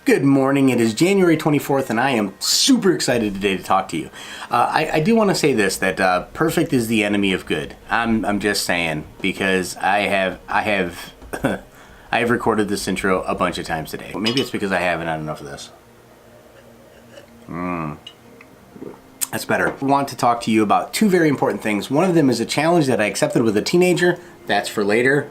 Good morning, it is January 24th and I am super excited today to talk to you. I do want to say this, that perfect is the enemy of good. I'm just saying, because I have I have recorded this intro a bunch of times today. Maybe it's because I haven't had enough of this. That's better. I want to talk to you about two very important things. One of them is a challenge that I accepted with a teenager. That's for later.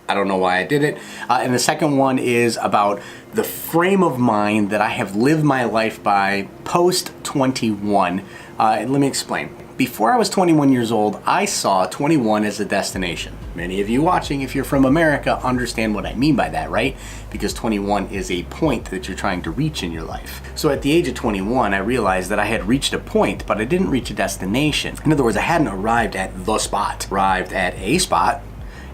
I don't know why I did it. And the second one is about the frame of mind that I have lived my life by post 21. And let me explain. Before I was 21 years old, I saw 21 as a destination. Many of you watching, if you're from America, understand what I mean by that, right? Because 21 is a point that you're trying to reach in your life. So at the age of 21, I realized that I had reached a point, but I didn't reach a destination. In other words, I hadn't arrived at the spot. Arrived at a spot,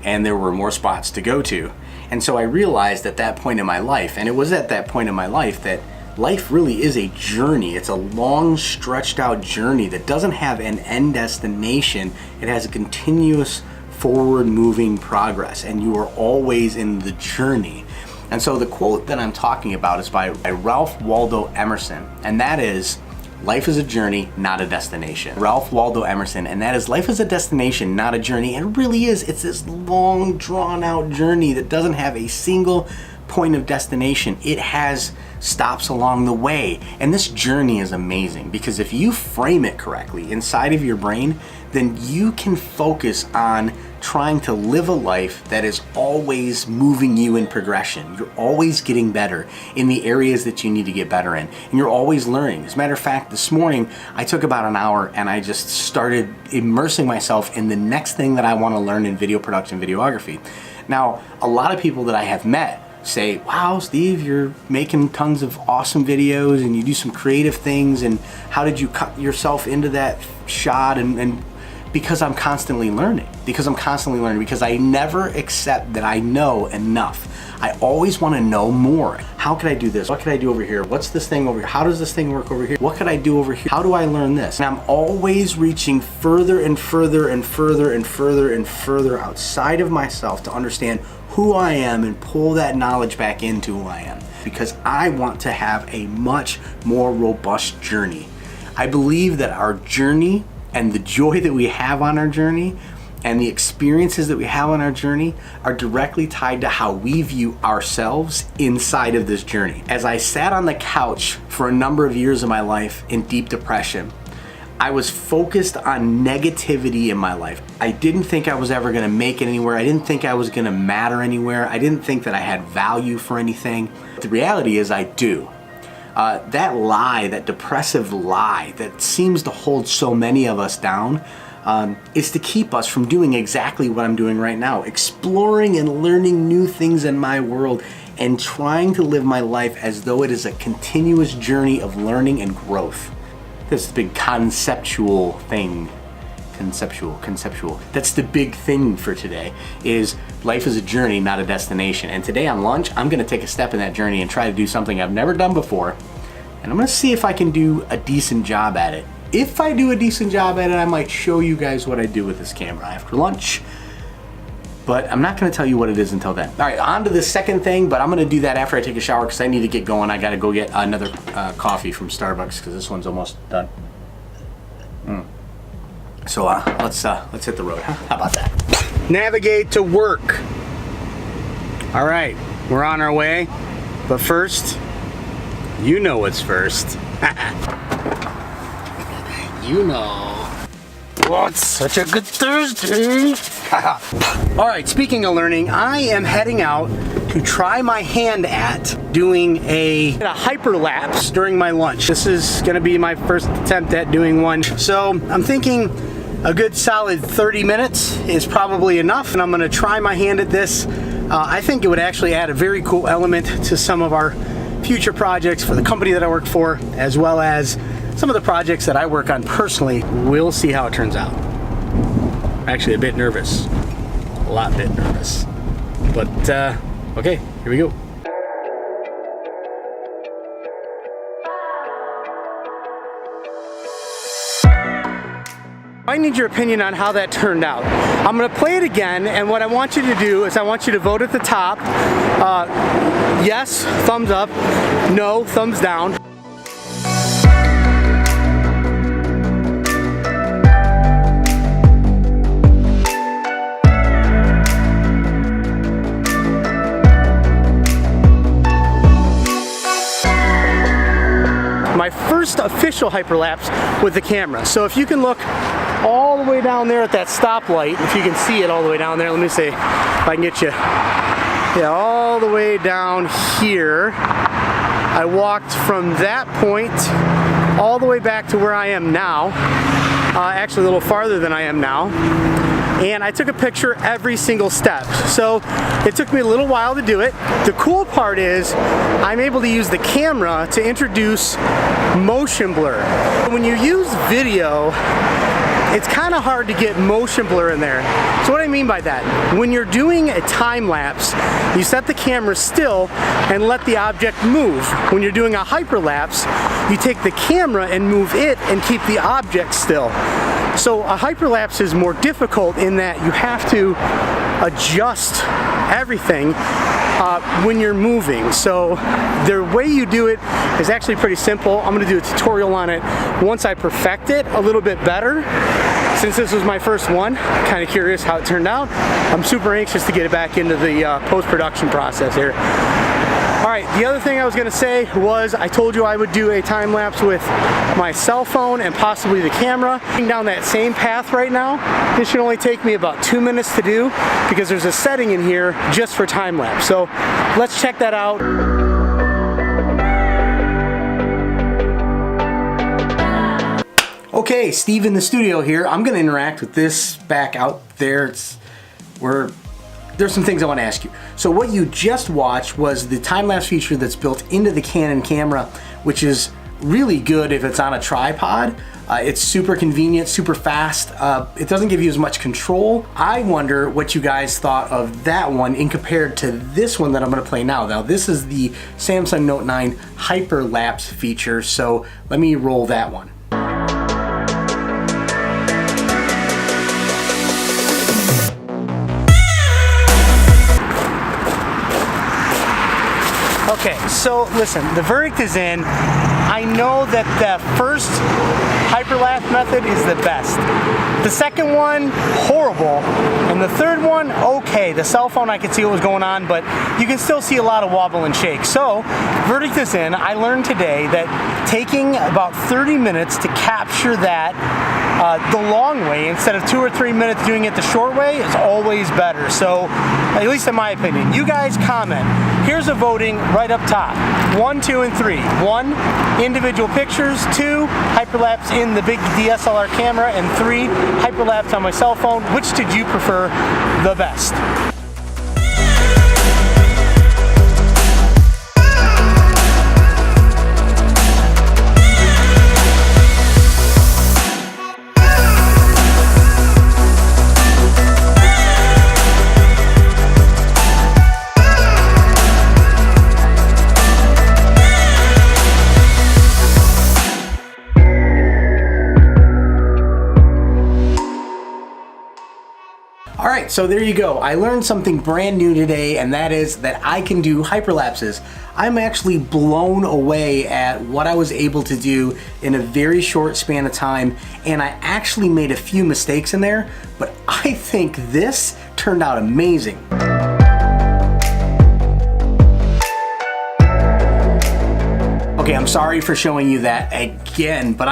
and there were more spots to go to. And so I realized at that point in my life, and it was at that point in my life, that life really is a journey. It's a long, stretched out journey that doesn't have an end destination. It has a continuous forward moving progress, and you are always in the journey. And so the quote that I'm talking about is by Ralph Waldo Emerson, and that is, life is a journey, not a destination. Ralph Waldo Emerson, and that is, life is a destination, not a journey. And it really is. It's this long, drawn out journey that doesn't have a single point of destination. It has stops along the way. And this journey is amazing because if you frame it correctly inside of your brain, then you can focus on trying to live a life that is always moving you in progression. You're always getting better in the areas that you need to get better in. And you're always learning. As a matter of fact, this morning, I took about an hour and I just started immersing myself in the next thing that I want to learn in video production, videography. Now, a lot of people that I have met say, wow, Steve, you're making tons of awesome videos and you do some creative things, and how did you cut yourself into that shot? And because I'm constantly learning, because I never accept that I know enough. I always want to know more. How could I do this? What could I do over here? What's this thing over here? How does this thing work over here? What could I do over here? How do I learn this? And I'm always reaching further and further and further and further and further outside of myself to understand who I am and pull that knowledge back into who I am, because I want to have a much more robust journey. I believe that our journey and the joy that we have on our journey and the experiences that we have on our journey are directly tied to how we view ourselves inside of this journey. As I sat on the couch for a number of years of my life in deep depression, I was focused on negativity in my life. I didn't think I was ever gonna make it anywhere. I didn't think I was gonna matter anywhere. I didn't think that I had value for anything. But the reality is I do. That lie, that depressive lie that seems to hold so many of us down, is to keep us from doing exactly what I'm doing right now, exploring and learning new things in my world and trying to live my life as though it is a continuous journey of learning and growth. This big conceptual thing, conceptual. That's the big thing for today, is life is a journey, not a destination. And today on lunch, I'm gonna take a step in that journey and try to do something I've never done before. And I'm gonna see if I can do a decent job at it. If I do a decent job at it, I might show you guys what I do with this camera after lunch. But I'm not gonna tell you what it is until then. All right, on to the second thing, but I'm gonna do that after I take a shower because I need to get going. I gotta go get another coffee from Starbucks because this one's almost done. So let's hit the road, huh? How about that? Navigate to work. All right, we're on our way, but first, you know what's first. You know. Oh, it's such a good Thursday. All right, speaking of learning, I am heading out to try my hand at doing a hyperlapse during my lunch. This is gonna be my first attempt at doing one. So I'm thinking a good solid 30 minutes is probably enough, and I'm gonna try my hand at this. I think it would actually add a very cool element to some of our future projects for the company that I work for, as well as some of the projects that I work on personally. We'll see how it turns out. Actually a bit nervous, a lot bit nervous. But okay, here we go. I need your opinion on how that turned out. I'm gonna play it again, and what I want you to do is I want you to vote at the top Yes, thumbs up. No, thumbs down. My first official hyperlapse with the camera. So if you can look all the way down there at that stoplight, if you can see it all the way down there, let me see if I can get you. Yeah, all the way down here. I walked from that point all the way back to where I am now. Actually a little farther than I am now. And I took a picture every single step. So it took me a little while to do it. The cool part is I'm able to use the camera to introduce motion blur. When you use video, it's kind of hard to get motion blur in there. So what I mean by that, when you're doing a time lapse, you set the camera still and let the object move. When you're doing a hyperlapse, you take the camera and move it and keep the object still. So a hyperlapse is more difficult in that you have to adjust everything when you're moving. So the way you do it is actually pretty simple. I'm going to do a tutorial on it once I perfect it a little bit better. Since this was my first one, kind of curious how it turned out. I'm super anxious to get it back into the post-production process here. Alright, the other thing I was going to say was I told you I would do a time lapse with my cell phone and possibly the camera. Down that same path right now, this should only take me about 2 minutes to do because there's a setting in here just for time lapse. So let's check that out. Okay, Steve in the studio here. I'm gonna interact with this back out there. There's some things I want to ask you. So what you just watched was the time-lapse feature that's built into the Canon camera, which is really good if it's on a tripod. It's super convenient, super fast. It doesn't give you as much control. I wonder what you guys thought of that one in compared to this one that I'm gonna play now. Now this is the Samsung Note 9 Hyperlapse feature, so let me roll that one. Okay, so listen, the verdict is in. I know that the first hyperlapse method is the best. The second one, horrible. And the third one, okay. The cell phone, I could see what was going on, but you can still see a lot of wobble and shake. So, verdict is in. I learned today that taking about 30 minutes to capture that the long way instead of 2 or 3 minutes doing it the short way is always better. So, at least in my opinion. You guys comment. Here's a voting right up top. 1, 2, and 3. 1, individual pictures. 2, hyperlapse in the big DSLR camera. And 3, hyperlapse on my cell phone. Which did you prefer the best? Alright, so there you go. I learned something brand new today, and that is that I can do hyperlapses. I'm actually blown away at what I was able to do in a very short span of time, and I actually made a few mistakes in there, but I think this turned out amazing. Okay, I'm sorry for showing you that again, but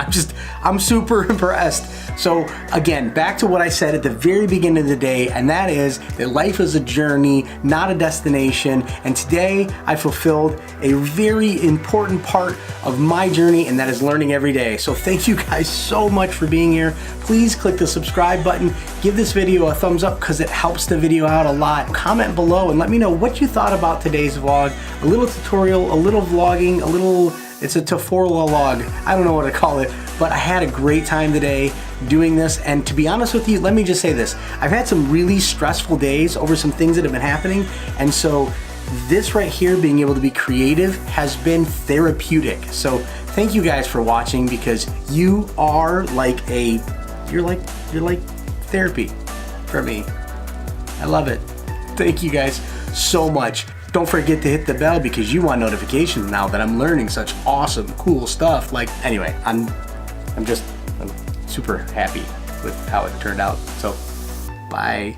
I'm super impressed. So again, back to what I said at the very beginning of the day, and that is that life is a journey, not a destination. And today I fulfilled a very important part of my journey, and that is learning every day. So thank you guys so much for being here. Please click the subscribe button, give this video a thumbs up because it helps the video out a lot. Comment below and let me know what you thought about today's vlog. A little tutorial, a little vlogging, a little, it's a tutorial log. I don't know what to call it, but I had a great time today doing this. And to be honest with you, let me just say this. I've had some really stressful days over some things that have been happening. And so this right here, being able to be creative, has been therapeutic. So thank you guys for watching, because you are like you're like therapy for me. I love it. Thank you guys so much. Don't forget to hit the bell because you want notifications now that I'm learning such awesome, cool stuff. Like, anyway, I'm super happy with how it turned out. So, bye.